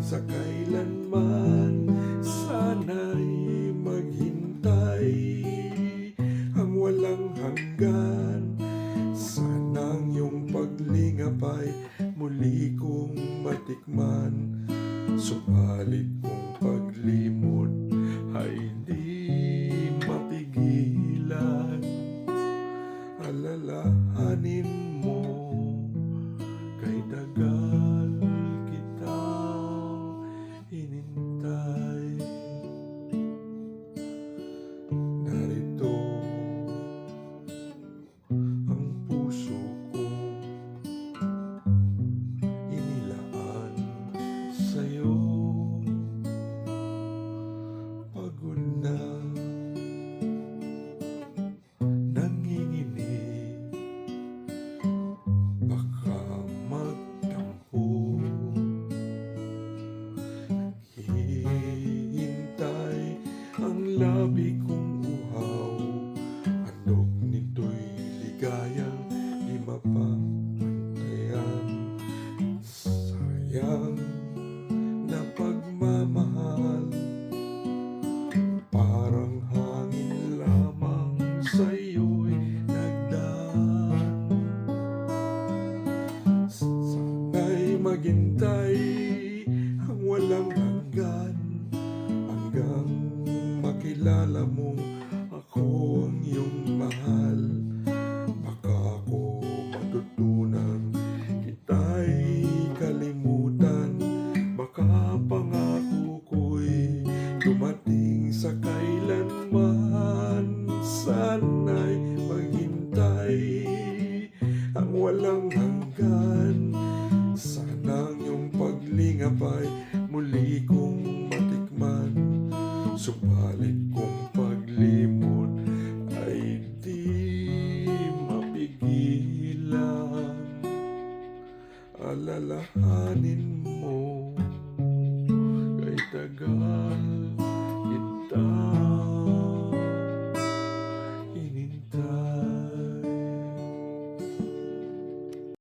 sa kailanman. Sana'y maghintay ang walang hanggan. Sanang iyong paglingap ay muli kong matikman. Subalit kung paglimot ay di mapigilan. Alalahanin mo kay tagal kitang hinintay. Narito ang puso ko inilaan sa'yo. Pagod na, nanginginig, baka magtampo. Hihintay ang labi kong uhaw, handog nito'y ligayang di mapapantayan. Sayang na pagmamahal, parang hangin lamang sa'yo'y nagdaan. Sana'y maghintay ang walang hanggan, hanggang makilala mong ako ang iyong mahal. Baka ako matutunan kita'y kalimutan, baka pangako ko'y dumating sa kailanman. Sana'y maghintay ang walang hanggan. Sanang iyong paglingap ay muli kong matikman. Subalit kung paglimot ay di mapigilan. Alalahanin mo kay tagal